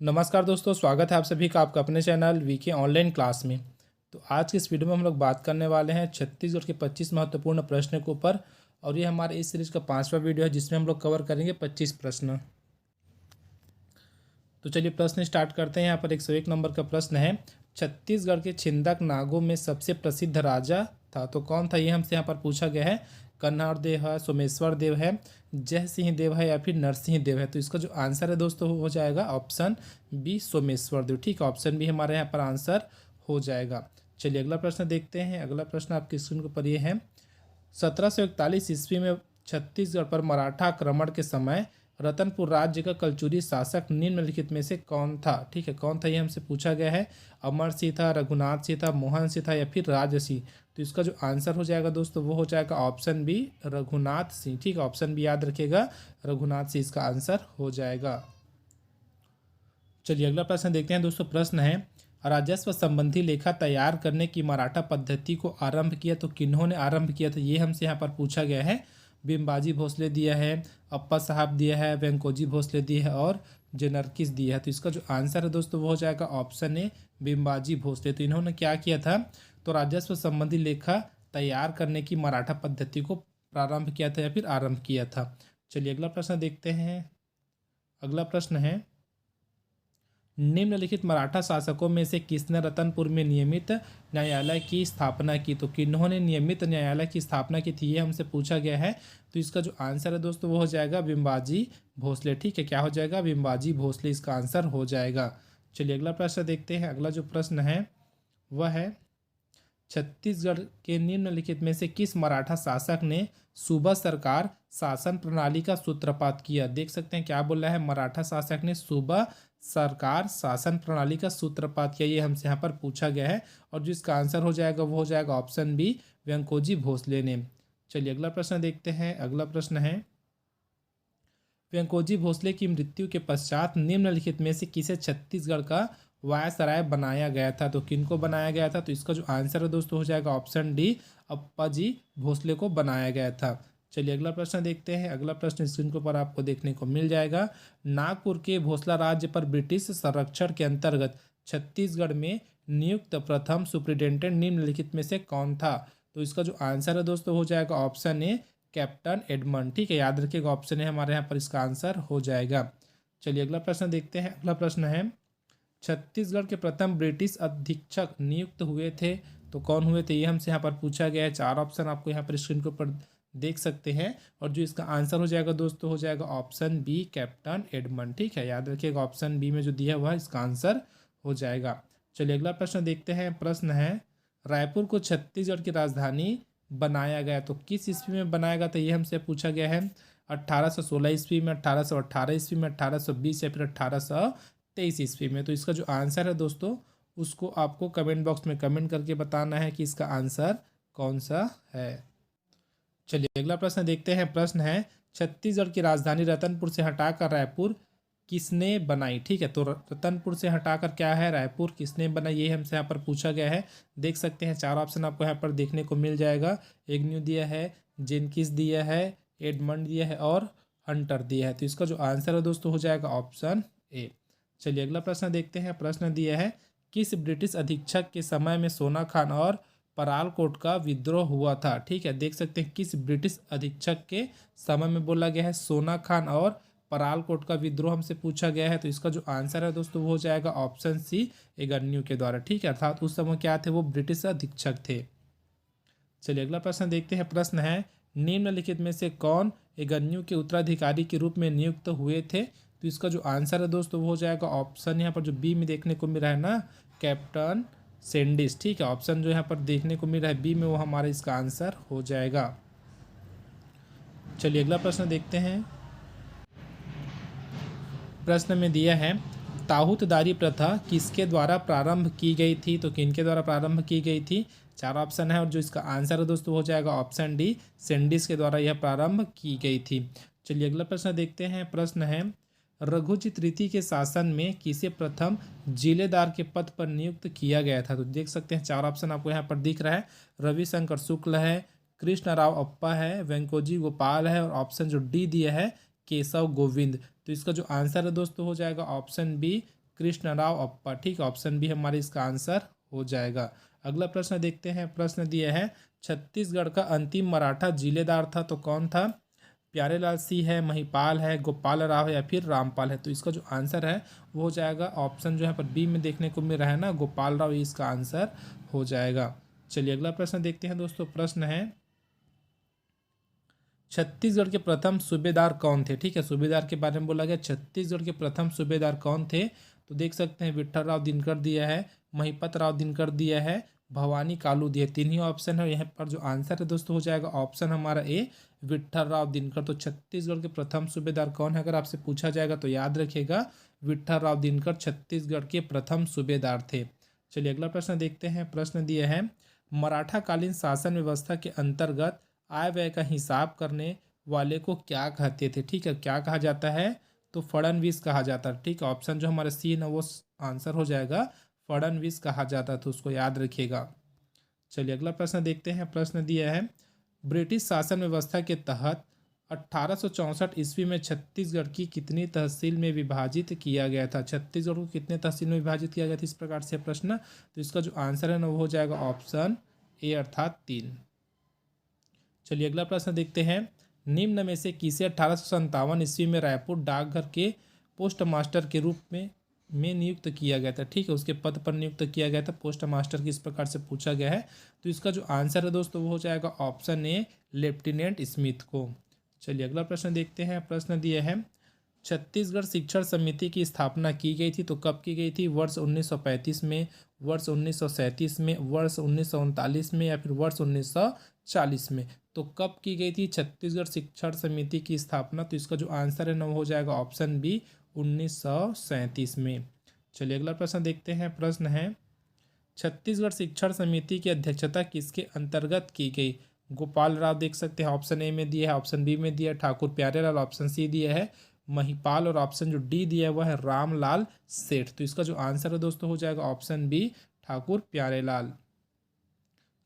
नमस्कार दोस्तों, स्वागत है आप सभी का आपका अपने चैनल वीके ऑनलाइन क्लास में। तो आज की इस वीडियो में हम लोग बात करने वाले हैं छत्तीसगढ़ के 25 महत्वपूर्ण प्रश्न के ऊपर। और ये हमारे इस सीरीज का 5वां वीडियो है जिसमें हम लोग कवर करेंगे 25 प्रश्न। तो चलिए प्रश्न स्टार्ट करते हैं। यहाँ पर 101 नंबर का प्रश्न है, छत्तीसगढ़ के छिंदक नागों में सबसे प्रसिद्ध राजा था तो कौन था, ये हमसे यहाँ पर पूछा गया है। कन्हार देव है, सोमेश्वर देव है, जय सिंह देव है या फिर नरसिंह देव है। तो इसका जो आंसर है दोस्तों हो जाएगा ऑप्शन बी, सोमेश्वर देव। ठीक है, ऑप्शन बी हमारे यहाँ पर आंसर हो जाएगा। चलिए अगला प्रश्न देखते हैं। अगला प्रश्न आपकी स्क्रीन के ऊपर ये है, 1741 ईस्वी में छत्तीसगढ़ पर मराठा आक्रमण के समय रतनपुर राज्य का कलचुरी शासक निम्नलिखित में से कौन था। ठीक है, कौन था ये हमसे पूछा गया है। अमर सिंह था, रघुनाथ सिंह था, मोहन सिंह था या फिर राज सिंह। तो इसका जो आंसर हो जाएगा दोस्तों वो हो जाएगा ऑप्शन बी, रघुनाथ सिंह। ठीक है, ऑप्शन बी याद रखिएगा, रघुनाथ सिंह इसका आंसर हो जाएगा। चलिए अगला प्रश्न देखते हैं दोस्तों। प्रश्न है, राजस्व संबंधी लेखा तैयार करने की मराठा पद्धति को आरंभ किया तो किन्होंने आरंभ किया था, ये हमसे यहाँ पर पूछा गया है। बिम्बाजी भोसले दिया है, अप्पा साहब दिया है, वेंकोजी भोसले दिया है और जनरकिस दिया है। तो इसका जो आंसर है दोस्तों वो हो जाएगा ऑप्शन ए, बिम्बाजी भोसले। तो इन्होंने क्या किया था, तो राजस्व संबंधी लेखा तैयार करने की मराठा पद्धति को प्रारंभ किया था या फिर आरंभ किया था। चलिए अगला प्रश्न देखते हैं। अगला प्रश्न है, निम्नलिखित मराठा शासकों में से किसने रतनपुर में नियमित न्यायालय की स्थापना की। तो किन्होंने नियमित न्यायालय की स्थापना की थी, ये हमसे पूछा गया है। तो इसका जो आंसर है दोस्तों वो हो जाएगा बिम्बाजी भोसले। ठीक है, क्या हो जाएगा, बिम्बाजी भोसले इसका आंसर हो जाएगा। चलिए अगला प्रश्न देखते हैं। अगला जो प्रश्न है वह है, छत्तीसगढ़ के निम्नलिखित में से किस मराठा शासक ने सूबा सरकार शासन प्रणाली का सूत्रपात किया। देख सकते हैं क्या बोल रहा है, मराठा शासक ने सूबा सरकार शासन प्रणाली का सूत्रपात किया, ये हमसे यहाँ पर पूछा गया है। और जिसका आंसर हो जाएगा वो हो जाएगा ऑप्शन बी, वेंकोजी भोसले ने। चलिए अगला प्रश्न देखते हैं। अगला प्रश्न है, वेंकोजी भोसले की मृत्यु के पश्चात निम्नलिखित में से किसे छत्तीसगढ़ का वायसराय बनाया गया था। तो किनको बनाया गया था, तो इसका जो आंसर है दोस्तों हो जाएगा ऑप्शन डी, अप्पा जी भोसले को बनाया गया था। चलिए अगला प्रश्न देखते हैं। अगला प्रश्न स्क्रीन के ऊपर आपको देखने को मिल जाएगा, नागपुर के भोसला राज्य पर ब्रिटिश संरक्षण के अंतर्गत छत्तीसगढ़ में नियुक्त प्रथम सुप्रिटेंडेंट निम्नलिखित में से कौन था। तो इसका जो आंसर है दोस्तों हो जाएगा ऑप्शन ए, कैप्टन एडमंड। ठीक है, याद रखिएगा ऑप्शन है हमारे यहाँ पर इसका आंसर हो जाएगा। चलिए अगला प्रश्न देखते हैं। अगला प्रश्न है, छत्तीसगढ़ के प्रथम ब्रिटिश अधीक्षक नियुक्त हुए थे तो कौन हुए थे, ये हमसे यहाँ पर पूछा गया है। 4 ऑप्शन आपको यहाँ पर स्क्रीन के ऊपर देख सकते हैं। और जो इसका आंसर हो जाएगा दोस्तों हो जाएगा ऑप्शन बी, कैप्टन एडमंड। ठीक है, याद रखिएगा ऑप्शन बी में जो दिया हुआ है इसका आंसर हो जाएगा। चलिए अगला प्रश्न देखते हैं। प्रश्न है, रायपुर को छत्तीसगढ़ की राजधानी बनाया गया तो किस ईस्वी में बनाया गया था, ये हमसे पूछा गया है। 1816 ईस्वी में, 1818 ईस्वी में, 1820 या फिर 1823 ईस्वी में। तो इसका जो आंसर है दोस्तों उसको आपको कमेंट बॉक्स में कमेंट करके बताना है कि इसका आंसर कौन सा है। चलिए अगला प्रश्न देखते हैं। प्रश्न है, छत्तीसगढ़ की राजधानी रतनपुर से हटाकर रायपुर किसने बनाई। ठीक है, तो रतनपुर से हटाकर क्या है, रायपुर किसने बनाई, ये हमसे यहाँ पर पूछा गया है। देख सकते हैं 4 ऑप्शन आपको यहाँ पर देखने को मिल जाएगा। एग्न्यू दिया है, जेनकिस दिया है, एडमंड दिया है और हंटर दिया है। तो इसका जो आंसर है दोस्तों हो जाएगा ऑप्शन ए। चलिए अगला प्रश्न देखते हैं। प्रश्न दिया है, किस ब्रिटिश अधीक्षक के समय में सोना खान और परालकोट का विद्रोह हुआ था। ठीक है, देख सकते हैं किस ब्रिटिश अधीक्षक के समय में बोला गया है, सोना खान और परालकोट का विद्रोह हमसे पूछा गया है। तो इसका जो आंसर है दोस्तों वो हो जाएगा ऑप्शन सी, एगन्यू के द्वारा। ठीक है, अर्थात उस समय क्या थे, वो ब्रिटिश अधीक्षक थे। चलिए अगला प्रश्न देखते हैं। प्रश्न है, निम्नलिखित में से कौन एगन्यू के उत्तराधिकारी के रूप में नियुक्त हुए थे। तो इसका जो आंसर है दोस्तों वो हो जाएगा ऑप्शन यहाँ पर जो बी में देखने को मिल रहा है ना, कैप्टन सेंडिस। ठीक है, ऑप्शन जो यहाँ पर देखने को मिल रहा है बी में, वो हमारा इसका आंसर हो जाएगा। चलिए अगला प्रश्न देखते हैं। प्रश्न में दिया है, ताहूतदारी प्रथा किसके द्वारा प्रारंभ की गई थी। तो किनके द्वारा प्रारंभ की गई थी, 4 ऑप्शन है और जो इसका आंसर है दोस्तों हो जाएगा ऑप्शन डी, सेंडिस के द्वारा यह प्रारंभ की गई थी। चलिए अगला प्रश्न देखते हैं। प्रश्न है, रघुजीत रीति के शासन में किसे प्रथम जिलेदार के पद पर नियुक्त किया गया था। तो देख सकते हैं 4 ऑप्शन आपको यहाँ पर दिख रहा है। रविशंकर शुक्ल है, कृष्णराव अप्पा है, वेंकोजी गोपाल है और ऑप्शन जो डी दिया है केशव गोविंद। तो इसका जो आंसर है दोस्तों हो जाएगा ऑप्शन बी, कृष्णराव अप्पा। ठीक है, ऑप्शन बी हमारे इसका आंसर हो जाएगा। अगला प्रश्न देखते हैं। प्रश्न दिया है छत्तीसगढ़ का अंतिम मराठा जिलेदार था तो कौन था? प्यारेलाल सिंह है, महिपाल है, गोपाल राव है या फिर रामपाल है। तो इसका जो आंसर है वो हो जाएगा ऑप्शन जो है पर बी में देखने को मिल रहा है ना, गोपाल राव, ये इसका आंसर हो जाएगा। चलिए अगला प्रश्न देखते हैं दोस्तों। प्रश्न है छत्तीसगढ़ के प्रथम सूबेदार कौन थे? ठीक है, सूबेदार के बारे में बोला गया, छत्तीसगढ़ के प्रथम सूबेदार कौन थे? तो देख सकते हैं विठल राव दिनकर दिया है, महिपत राव दिनकर दिया है, भवानी कालू दिया। तीन ही ऑप्शन है, यहाँ पर जो आंसर है दोस्तों हो जाएगा ऑप्शन हमारा ए, विठल राव दिनकर। तो छत्तीसगढ़ के प्रथम सूबेदार कौन है अगर आपसे पूछा जाएगा तो याद रखिएगा विठल राव दिनकर छत्तीसगढ़ के प्रथम सूबेदार थे। चलिए अगला प्रश्न देखते हैं। प्रश्न दिया है मराठा कालीन शासन व्यवस्था के अंतर्गत आय व्यय का हिसाब करने वाले को क्या कहते थे? ठीक है, क्या कहा जाता है? तो फड़नवीस कहा जाता है। ठीक है, ऑप्शन जो हमारा सी है ना वो आंसर हो जाएगा, फड़नवीस कहा जाता है, तो उसको याद रखिएगा। चलिए अगला प्रश्न देखते हैं। प्रश्न दिया है ब्रिटिश शासन व्यवस्था के तहत 1864 ईस्वी में छत्तीसगढ़ की कितनी तहसील में विभाजित किया गया था? छत्तीसगढ़ को कितने तहसील में विभाजित किया गया था, इस प्रकार से प्रश्न। तो इसका जो आंसर है ना वो हो जाएगा ऑप्शन ए अर्थात 3। चलिए अगला प्रश्न देखते हैं। निम्न में से किसे 1857 ईस्वी में रायपुर डाकघर के पोस्ट मास्टर के रूप में नियुक्त किया गया था? ठीक है, उसके पद पर नियुक्त किया गया था पोस्ट मास्टर की, इस प्रकार से पूछा गया है। तो इसका जो आंसर है दोस्तों वो हो जाएगा ऑप्शन ए, लेफ्टिनेंट स्मिथ को। चलिए अगला प्रश्न देखते हैं। प्रश्न दिया है छत्तीसगढ़ शिक्षण समिति की स्थापना की गई थी तो कब की गई थी? वर्ष 1935 में, वर्ष 1937 में, वर्ष 1939 में या फिर वर्ष 1940 में? तो कब की गई थी छत्तीसगढ़ शिक्षण समिति की स्थापना? तो इसका जो आंसर है ना वो हो जाएगा ऑप्शन बी, 1937 में। चलिए अगला प्रश्न देखते हैं। प्रश्न है छत्तीसगढ़ शिक्षण समिति की अध्यक्षता किसके अंतर्गत की गई? गोपाल राव देख सकते हैं, ऑप्शन ए में दिया है, ऑप्शन बी में दिया है ठाकुर प्यारेलाल, ऑप्शन सी दिया है महिपाल और ऑप्शन जो डी दिया है वह है रामलाल सेठ। तो इसका जो आंसर है दोस्तों हो जाएगा ऑप्शन बी, ठाकुर प्यारेलाल।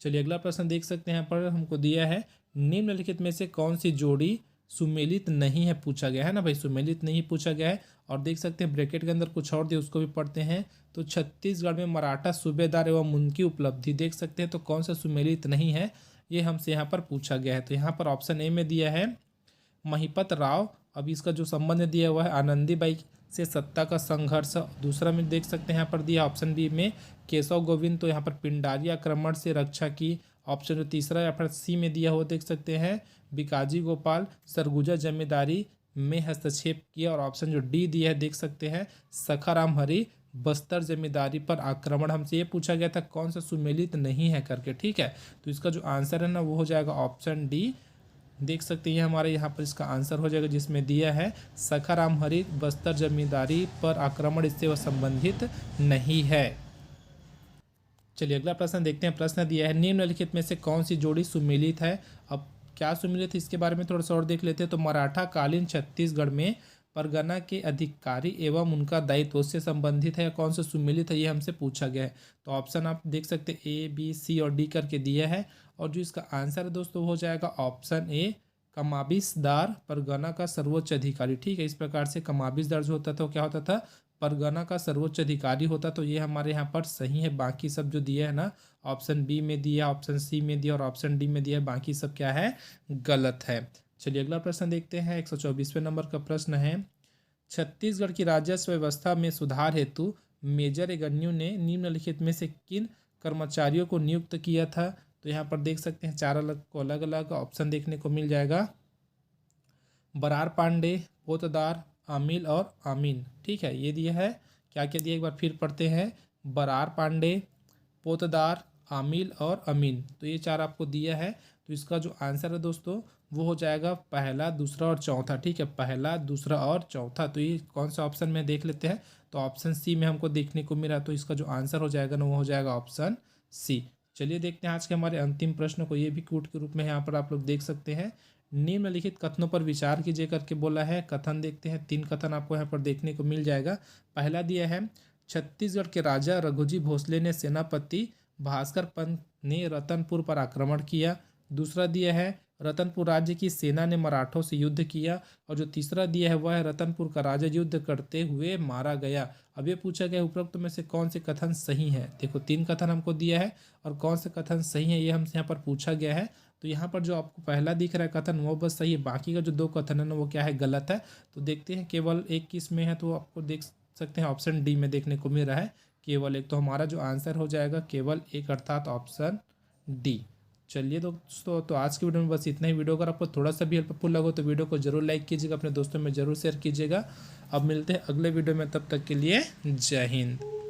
चलिए अगला प्रश्न देख सकते हैं। यहाँ पर हमको दिया है निम्नलिखित में से कौन सी जोड़ी सुमेलित नहीं है, पूछा गया है ना भाई, सुमेलित नहीं पूछा गया है। और देख सकते हैं ब्रैकेट के अंदर कुछ और दिया, उसको भी पढ़ते हैं। तो छत्तीसगढ़ में मराठा सूबेदार एवं उनकी उपलब्धि देख सकते हैं, तो कौन सा सुमेलित नहीं है ये हमसे यहाँ पर पूछा गया है। तो यहाँ पर ऑप्शन ए में दिया है महिपत राव, अब इसका जो संबंध दिया हुआ है आनंदीबाई से सत्ता का संघर्ष। दूसरा में देख सकते हैं यहाँ पर दिया ऑप्शन बी में केशव गोविंद, तो यहाँ पर पिंडारी आक्रमण से रक्षा की। ऑप्शन जो तीसरा या फिर सी में दिया हुआ देख सकते हैं बिकाजी गोपाल सरगुजा जमींदारी में हस्तक्षेप किया। और ऑप्शन जो डी दिया है देख सकते हैं सखाराम हरि बस्तर जमींदारी पर आक्रमण। हमसे ये पूछा गया था कौन सा सुमेलित नहीं है करके। ठीक है, तो इसका जो आंसर है ना वो हो जाएगा ऑप्शन डी, देख सकते हैं हमारे यहाँ पर इसका आंसर हो जाएगा जिसमें दिया है सखाराम हरि बस्तर जमींदारी पर आक्रमण, इससे वह संबंधित नहीं है। चलिए अगला प्रश्न देखते हैं। प्रश्न दिया है निम्नलिखित में से कौन सी जोड़ी सुमेलित है? अब क्या सुमेलित है इसके बारे में थोड़ा सा और देख लेते हैं। तो मराठा कालीन छत्तीसगढ़ में परगना के अधिकारी एवं उनका दायित्व से संबंधित है, कौन सा सुमेलित है ये हमसे पूछा गया है। तो ऑप्शन आप देख सकते हैं ए बी सी और डी करके दिया है। और जो इसका आंसर है दोस्तों हो जाएगा ऑप्शन ए, कमाबिसदार परगना का सर्वोच्च अधिकारी। ठीक है, इस प्रकार से कमाबिसदार जो होता था वो क्या होता था? परगना का सर्वोच्च अधिकारी होता। तो ये हमारे यहाँ पर सही है। बाकी सब जो दिया है ना ऑप्शन बी में दिया, ऑप्शन सी में दिया और ऑप्शन डी में दिया है, बाकी सब क्या है? गलत है। चलिए अगला प्रश्न देखते हैं। 124वें नंबर का प्रश्न है छत्तीसगढ़ की राजस्व व्यवस्था में सुधार हेतु मेजर एगन्यू ने निम्नलिखित में से किन कर्मचारियों को नियुक्त किया था? तो यहाँ पर देख सकते हैं चार अलग अलग ऑप्शन देखने को मिल जाएगा, बरार पांडे, पोतदार, आमिल और आमीन। ठीक है, ये दिया है, क्या क्या दिया एक बार फिर पढ़ते हैं, बरार पांडे, पोतदार, आमिल और अमीन। तो ये चार आपको दिया है। तो इसका जो आंसर है दोस्तों वो हो जाएगा पहला, दूसरा और चौथा। ठीक है, पहला, दूसरा और चौथा। तो ये कौन सा ऑप्शन में देख लेते हैं। तो ऑप्शन सी में हमको देखने को मिला, तो इसका जो आंसर हो जाएगा ना वो हो जाएगा ऑप्शन सी। चलिए देखते हैं आज के हमारे अंतिम प्रश्न को, ये भी कूट के रूप में यहाँ पर आप लोग देख सकते हैं। निम्नलिखित कथनों पर विचार कीजिए करके बोला है। कथन देखते हैं, 3 कथन आपको यहाँ पर देखने को मिल जाएगा। पहला दिया है छत्तीसगढ़ के राजा रघुजी भोसले ने सेनापति भास्कर पंत ने रतनपुर पर आक्रमण किया। दूसरा दिया है रतनपुर राज्य की सेना ने मराठों से युद्ध किया। और जो तीसरा दिया है वह है रतनपुर का राजा युद्ध करते हुए मारा गया। अब ये पूछा गया उपरोक्त में से कौन से कथन सही है। देखो 3 कथन हमको दिया है और कौन से कथन सही है ये हमसे यहाँ पर पूछा गया है। तो यहाँ पर जो आपको पहला दिख रहा है कथन वो बस सही है, बाकी का जो 2 कथन है ना वो क्या है, गलत है। तो देखते हैं केवल एक किस में है, तो आपको देख सकते हैं ऑप्शन डी में देखने को मिल रहा है केवल एक। तो हमारा जो आंसर हो जाएगा केवल एक अर्थात ऑप्शन डी। चलिए दोस्तों, तो आज की वीडियो में बस इतना ही। वीडियो अगर आपको थोड़ा सा भी हेल्पफुल लगा तो वीडियो को जरूर लाइक कीजिएगा, अपने दोस्तों में जरूर शेयर कीजिएगा। अब मिलते हैं अगले वीडियो में, तब तक के लिए जय हिंद।